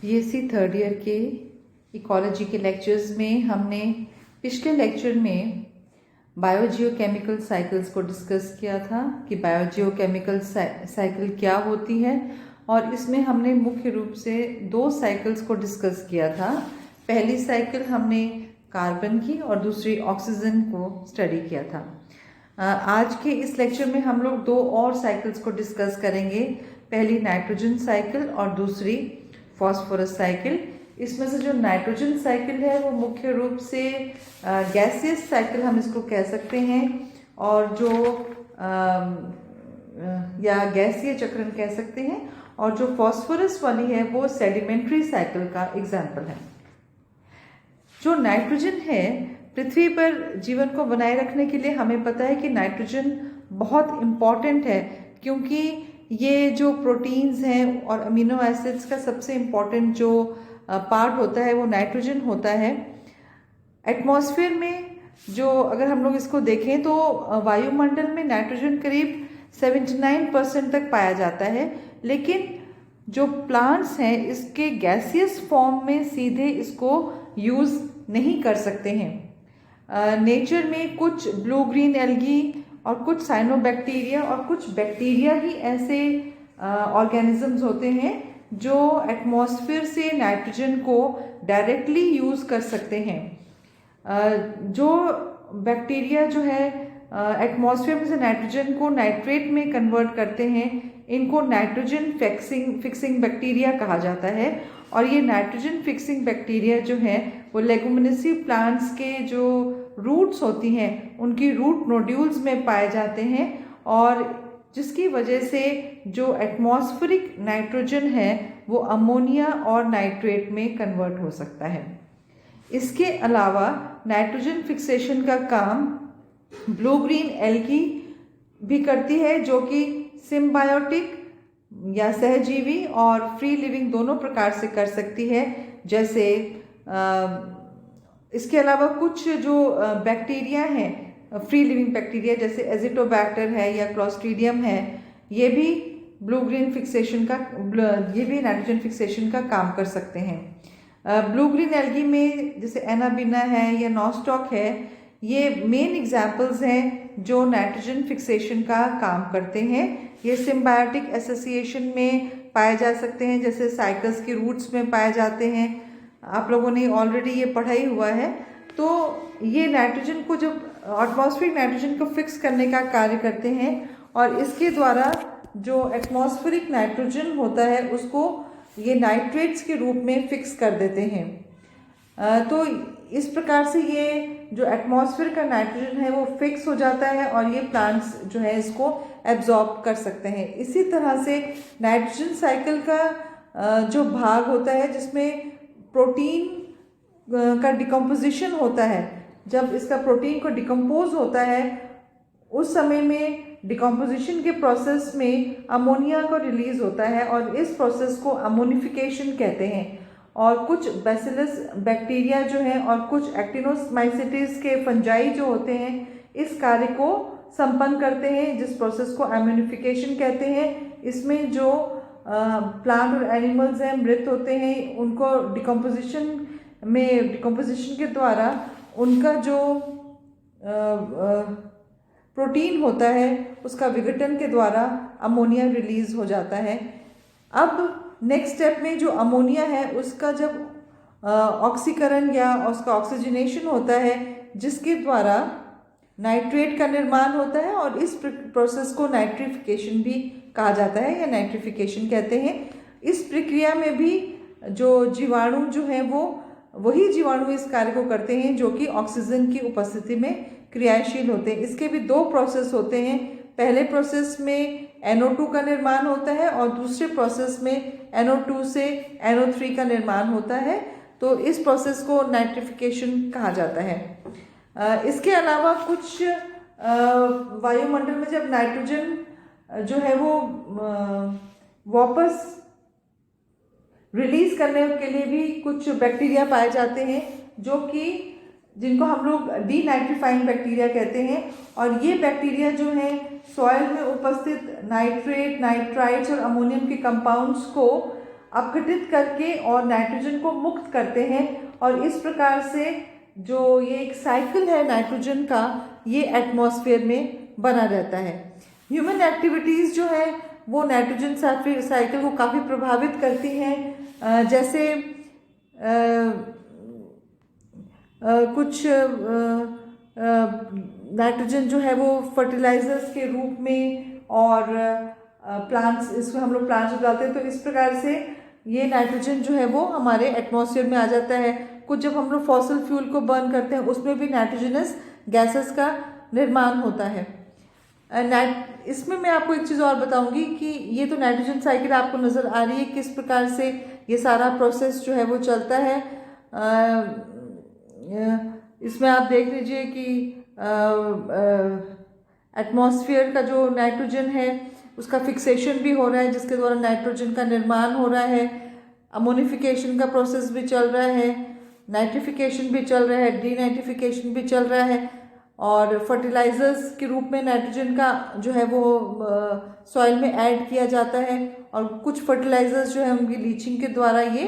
BSc third year के ecology के lectures में हमने पिछले लेक्चर में बायोजियोकेमिकल साइकिल्स को डिस्कस किया था कि बायोजियोकेमिकल साइकिल क्या होती है, और इसमें हमने मुख्य रूप से दो साइकिल्स को डिस्कस किया था। पहली साइकिल हमने कार्बन की और दूसरी ऑक्सीजन को स्टडी किया था। आज के इस लेक्चर में हम लोग दो और साइकिल्स को डिस्कस करेंगे, पहली नाइट्रोजन साइकिल और दूसरी फॉस्फोरस साइकिल। इसमें से जो नाइट्रोजन साइकिल है वो मुख्य रूप से गैसियस साइकिल हम इसको कह सकते हैं, और जो या गैसीय चक्रण कह सकते हैं, और जो फॉस्फोरस वाली है वो सेडिमेंट्री साइकिल का एग्जाम्पल है। जो नाइट्रोजन है, पृथ्वी पर जीवन को बनाए रखने के लिए हमें पता है कि नाइट्रोजन बहुत इम्पॉर्टेंट है, क्योंकि ये जो प्रोटीन्स हैं और अमीनो एसिड्स का सबसे इम्पॉर्टेंट जो पार्ट होता है वो नाइट्रोजन होता है। एटमॉस्फेयर में जो अगर हम लोग इसको देखें तो वायुमंडल में नाइट्रोजन करीब 79% तक पाया जाता है, लेकिन जो प्लांट्स हैं इसके गैसियस फॉर्म में सीधे इसको यूज़ नहीं कर सकते हैं। नेचर में कुछ ब्लू ग्रीन एल्गी और कुछ साइनोबैक्टीरिया और कुछ बैक्टीरिया ही ऐसे ऑर्गेनिजम्स होते हैं जो एटमॉस्फेयर से नाइट्रोजन को डायरेक्टली यूज़ कर सकते हैं। जो बैक्टीरिया जो है एटमॉस्फेयर में से नाइट्रोजन को नाइट्रेट में कन्वर्ट करते हैं, इनको नाइट्रोजन फिक्सिंग बैक्टीरिया कहा जाता है। और ये नाइट्रोजन फिक्सिंग बैक्टीरिया जो है वो लेगुमिनेसी प्लांट्स के जो रूट्स होती हैं उनकी रूट नोड्यूल्स में पाए जाते हैं, और जिसकी वजह से जो एटमॉस्फेरिक नाइट्रोजन है वो अमोनिया और नाइट्रेट में कन्वर्ट हो सकता है। इसके अलावा नाइट्रोजन फिक्सेशन का काम ब्लू ग्रीन एल्गी भी करती है, जो कि सिम्बायोटिक या सहजीवी और फ्री लिविंग दोनों प्रकार से कर सकती है। जैसे इसके अलावा कुछ जो बैक्टीरिया हैं फ्री लिविंग बैक्टीरिया, जैसे एजिटोबैक्टर है या क्लोस्ट्रीडियम है, ये भी ये भी नाइट्रोजन फिक्सेशन का काम कर सकते हैं। ब्लू ग्रीन एल्गी में जैसे एनाबिना है या नॉस्टॉक है, ये मेन एग्जाम्पल्स हैं जो नाइट्रोजन फिक्सेशन का काम करते हैं। ये सिम्बायोटिक एसोसिएशन में पाए जा सकते हैं, जैसे साइकस के रूट्स में पाए जाते हैं। आप लोगों ने ऑलरेडी ये पढ़ा ही हुआ है। तो ये नाइट्रोजन को जब एटमॉस्फेरिक नाइट्रोजन को फिक्स करने का कार्य करते हैं, और इसके द्वारा जो एटमॉस्फेरिक नाइट्रोजन होता है उसको ये नाइट्रेट्स के रूप में फिक्स कर देते हैं। तो इस प्रकार से ये जो एटमॉस्फेयर का नाइट्रोजन है वो फिक्स हो जाता है, और ये प्लांट्स जो है इसको एब्जॉर्ब कर सकते हैं। इसी तरह से नाइट्रोजन साइकिल का जो भाग होता है जिसमें प्रोटीन का डिकम्पोजिशन होता है, जब इसका प्रोटीन को डिकम्पोज होता है उस समय में डिकम्पोजिशन के प्रोसेस में अमोनिया को रिलीज होता है, और इस प्रोसेस को अमोनिफिकेशन कहते हैं। और कुछ बैसिलस बैक्टीरिया जो हैं और कुछ एक्टिनोमाइसीट्स के फंजाई जो होते हैं इस कार्य को संपन्न करते हैं, जिस प्रोसेस को अम्योनिफिकेशन कहते हैं। इसमें जो प्लांट और एनिमल्स हैं, मृत होते हैं, उनको डिकम्पोजिशन के द्वारा उनका जो प्रोटीन होता है उसका विघटन के द्वारा अमोनिया रिलीज हो जाता है। अब नेक्स्ट स्टेप में जो अमोनिया है उसका जब ऑक्सीकरण या उसका ऑक्सीजनेशन होता है, जिसके द्वारा नाइट्रेट का निर्माण होता है, और इस प्रोसेस को नाइट्रिफिकेशन भी कहा जाता है या नाइट्रिफिकेशन कहते हैं। इस प्रक्रिया में भी जो जीवाणु जो हैं वो वही जीवाणु इस कार्य को करते हैं जो कि ऑक्सीजन की उपस्थिति में क्रियाशील होते हैं। इसके भी दो प्रोसेस होते हैं। पहले प्रोसेस में NO2 का निर्माण होता है और दूसरे प्रोसेस में NO2 से NO3 का निर्माण होता है। तो इस प्रोसेस को नाइट्रिफिकेशन कहा जाता है। इसके अलावा कुछ वायुमंडल में जब नाइट्रोजन जो है वो वापस रिलीज करने के लिए भी कुछ बैक्टीरिया पाए जाते हैं, जो कि जिनको हम लोग डीनाइट्रीफाइंग बैक्टीरिया कहते हैं। और ये बैक्टीरिया जो हैं सॉइल में उपस्थित नाइट्रेट, नाइट्राइट्स और अमोनियम के कंपाउंड्स को अपघटित करके और नाइट्रोजन को मुक्त करते हैं, और इस प्रकार से जो ये एक साइकिल है नाइट्रोजन का, ये एटमॉस्फेयर में बना रहता है। ह्यूमन एक्टिविटीज़ जो है वो नाइट्रोजन साइकिल को काफ़ी प्रभावित करती हैं। जैसे कुछ नाइट्रोजन जो है वो फर्टिलाइजर्स के रूप में, और प्लांट्स, इसमें हम लोग प्लांट्स उगाते हैं, तो इस प्रकार से ये नाइट्रोजन जो है वो हमारे एटमॉस्फेयर में आ जाता है। कुछ जब हम लोग फॉसिल फ्यूल को बर्न करते हैं उसमें भी नाइट्रोजनस गैसेस का निर्माण होता है। इसमें मैं आपको एक चीज़ और बताऊंगी कि ये तो नाइट्रोजन साइकिल आपको नज़र आ रही है किस प्रकार से ये सारा प्रोसेस जो है वो चलता है। इसमें आप देख लीजिए कि एटमॉस्फेयर का जो नाइट्रोजन है उसका फिक्सेशन भी हो रहा है, जिसके द्वारा नाइट्रोजन का निर्माण हो रहा है। अमोनिफिकेशन का प्रोसेस भी चल रहा है, नाइट्रिफिकेशन भी चल रहा है, डीनाइट्रिफिकेशन भी चल रहा है, और फर्टिलाइजर्स के रूप में नाइट्रोजन का जो है वो सॉइल में ऐड किया जाता है, और कुछ फर्टिलाइजर्स जो है उनकी लीचिंग के द्वारा ये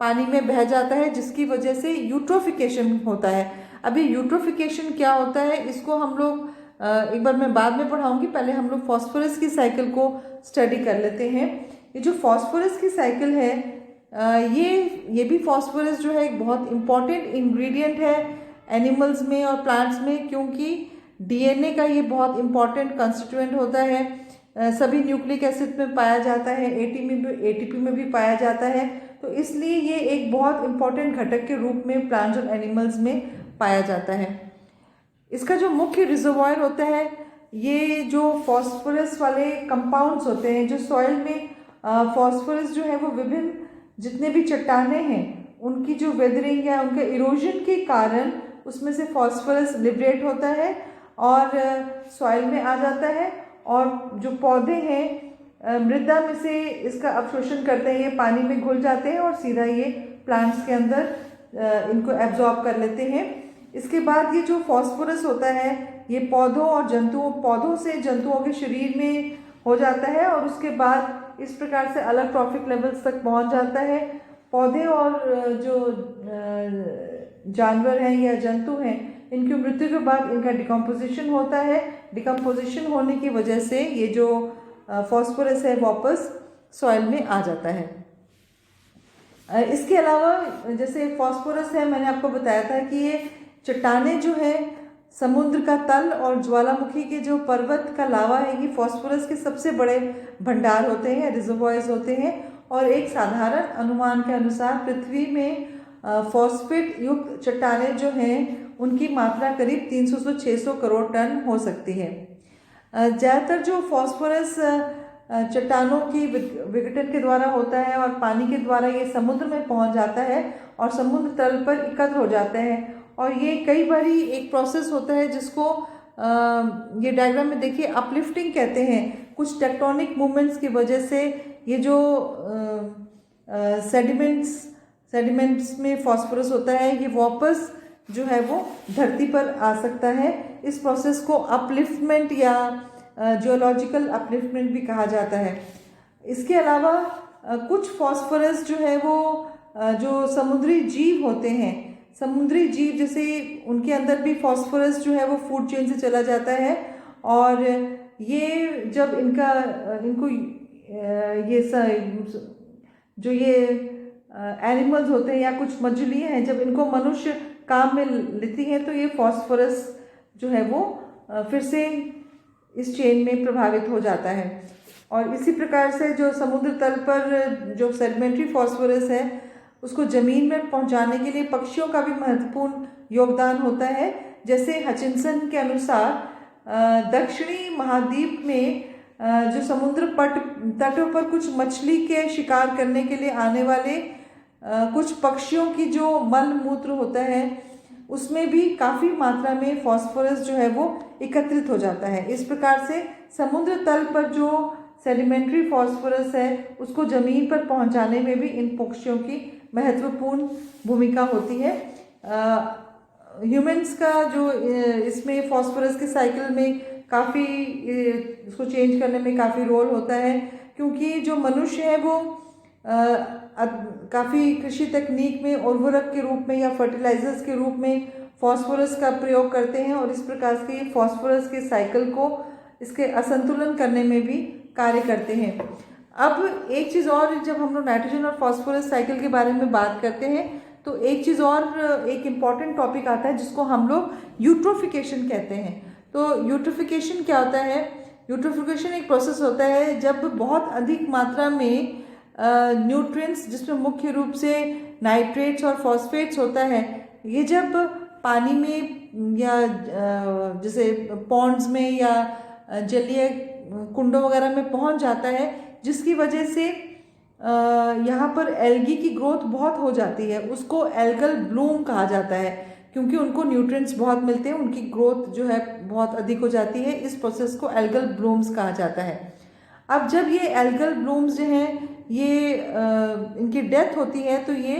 पानी में बह जाता है, जिसकी वजह से यूट्रोफिकेशन होता है। अभी यूट्रोफिकेशन क्या होता है इसको हम लोग एक बार मैं बाद में पढ़ाऊंगी, पहले हम लोग फॉस्फोरस की साइकिल को स्टडी कर लेते हैं। ये जो फॉस्फोरस की साइकिल है, ये भी फॉस्फोरस जो है एक बहुत इम्पॉर्टेंट इंग्रेडिएंट है एनिमल्स में और प्लांट्स में, क्योंकि डीएनए का ये बहुत इम्पॉर्टेंट कंस्टिट्यूएंट होता है। सभी न्यूक्लिक एसिड में पाया जाता है, एटीपी में भी पाया जाता है, तो इसलिए ये एक बहुत इम्पॉर्टेंट घटक के रूप में प्लांट्स और एनिमल्स में पाया जाता है। इसका जो मुख्य रिजर्वॉयर होता है, ये जो फॉस्फोरस वाले कंपाउंड्स होते हैं, जो सॉइल में फॉस्फोरस जो है वो विभिन्न जितने भी चट्टाने हैं उनकी जो वेदरिंग या उनके इरोजन के कारण उसमें से फॉस्फोरस लिबरेट होता है और सॉइल में आ जाता है, और जो पौधे हैं मृदा में से इसका अवशोषण करते हैं, ये पानी में घुल जाते हैं और सीधा ये प्लांट्स के अंदर इनको एब्जॉर्ब कर लेते हैं। इसके बाद ये जो फॉस्फोरस होता है ये पौधों से जंतुओं के शरीर में हो जाता है, और उसके बाद इस प्रकार से अलग ट्रॉफिक लेवल्स तक पहुंच जाता है। पौधे और जो जानवर हैं या जंतु हैं, इनकी मृत्यु के बाद इनका डिकम्पोजिशन होता है। डिकम्पोजिशन होने की वजह से ये जो फॉस्फोरस है वापस सॉइल में आ जाता है। इसके अलावा जैसे फॉस्फोरस है, मैंने आपको बताया था कि ये चट्टाने जो है, समुद्र का तल और ज्वालामुखी के जो पर्वत का लावा है, ये फॉस्फोरस के सबसे बड़े भंडार होते हैं, रिजर्वॉयर्स होते हैं। और एक साधारण अनुमान के अनुसार पृथ्वी में फॉस्फेट युक्त चट्टाने जो हैं उनकी मात्रा करीब 300 से 600 करोड़ टन हो सकती है। ज़्यादातर जो फॉस्फोरस चट्टानों की विघटन के द्वारा होता है और पानी के द्वारा ये समुद्र में पहुंच जाता है और समुद्र तल पर एकत्र हो जाते हैं, और ये कई बारी एक प्रोसेस होता है जिसको ये डायग्राम में देखिए अपलिफ्टिंग कहते हैं। कुछ टेक्टोनिक मूवमेंट्स की वजह से ये जो सेडिमेंट्स में फॉस्फोरस होता है ये वापस जो है वो धरती पर आ सकता है। इस प्रोसेस को अपलिफ्टमेंट या जियोलॉजिकल अपलिफ्टमेंट भी कहा जाता है। इसके अलावा कुछ फॉस्फोरस जो है वो जो समुद्री जीव होते हैं, समुद्री जीव जैसे उनके अंदर भी फॉस्फोरस जो है वो फूड चेन से चला जाता है, और ये जब इनको ये एनिमल्स होते हैं या कुछ मछलियाँ हैं, जब इनको मनुष्य काम में लेती हैं तो ये फॉस्फोरस जो है वो फिर से इस चेन में प्रभावित हो जाता है। और इसी प्रकार से जो समुद्र तल पर जो सेडिमेंट्री फॉस्फोरस है उसको ज़मीन में पहुंचाने के लिए पक्षियों का भी महत्वपूर्ण योगदान होता है। जैसे हचिनसन के अनुसार दक्षिणी महाद्वीप में जो समुद्र तटों पर कुछ मछली के शिकार करने के लिए आने वाले कुछ पक्षियों की जो मल मूत्र होता है उसमें भी काफ़ी मात्रा में फॉस्फोरस जो है वो एकत्रित हो जाता है। इस प्रकार से समुद्र तल पर जो सेडिमेंट्री फॉस्फोरस है उसको ज़मीन पर पहुंचाने में भी इन पक्षियों की महत्वपूर्ण भूमिका होती है। ह्यूमंस का जो इसमें फॉस्फोरस के साइकिल में काफ़ी इसको चेंज करने में काफ़ी रोल होता है, क्योंकि जो मनुष्य है वो काफ़ी कृषि तकनीक में उर्वरक के रूप में या फर्टिलाइजर्स के रूप में फॉस्फोरस का प्रयोग करते हैं और इस प्रकार से फॉस्फोरस के साइकिल को इसके असंतुलन करने में भी कार्य करते हैं। अब एक चीज़ और, जब हम लोग नाइट्रोजन और फॉस्फोरस साइकिल के बारे में बात करते हैं तो एक चीज़ और, एक इम्पॉर्टेंट टॉपिक आता है जिसको हम लोग यूट्रोफिकेशन कहते हैं। तो यूट्रोफिकेशन क्या होता है? यूट्रोफिकेशन एक प्रोसेस होता है जब बहुत अधिक मात्रा में न्यूट्रिएंट्स, जिसमें मुख्य रूप से नाइट्रेट्स और फॉस्फेट्स होता है, ये जब पानी में या जैसे पॉन्ड्स में या जलीय कुंडों वगैरह में पहुंच जाता है, जिसकी वजह से यहाँ पर एल्गी की ग्रोथ बहुत हो जाती है। उसको एल्गल ब्लूम कहा जाता है, क्योंकि उनको न्यूट्रिएंट्स बहुत मिलते हैं, उनकी ग्रोथ जो है बहुत अधिक हो जाती है। इस प्रोसेस को एल्गल ब्लूम्स कहा जाता है। अब जब ये एल्गल ब्लूम्स जो हैं ये इनकी डेथ होती है तो ये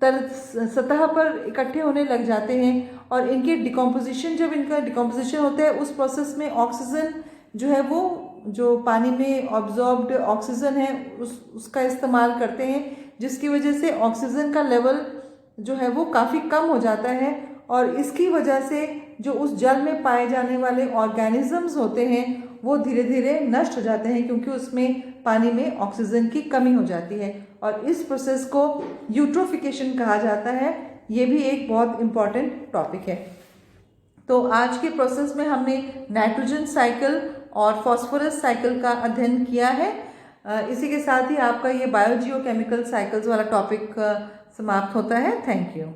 सतह पर इकट्ठे होने लग जाते हैं और इनके डिकम्पोजिशन, जब इनका डिकम्पोजिशन होता है उस प्रोसेस में ऑक्सीजन जो है वो जो पानी में ऑब्जॉर्ब्ड ऑक्सीजन है उसका इस्तेमाल करते हैं, जिसकी वजह से ऑक्सीजन का लेवल जो है वो काफ़ी कम हो जाता है और इसकी वजह से जो उस जल में पाए जाने वाले ऑर्गेनिजम्स होते हैं वो धीरे धीरे नष्ट हो जाते हैं, क्योंकि उसमें पानी में ऑक्सीजन की कमी हो जाती है और इस प्रोसेस को यूट्रोफिकेशन कहा जाता है। ये भी एक बहुत इम्पॉर्टेंट टॉपिक है। तो आज के प्रोसेस में हमने नाइट्रोजन साइकिल और फॉस्फोरस साइकिल का अध्ययन किया है। इसी के साथ ही आपका ये बायोजियोकेमिकल साइकिल्स वाला टॉपिक समाप्त होता है। Thank you.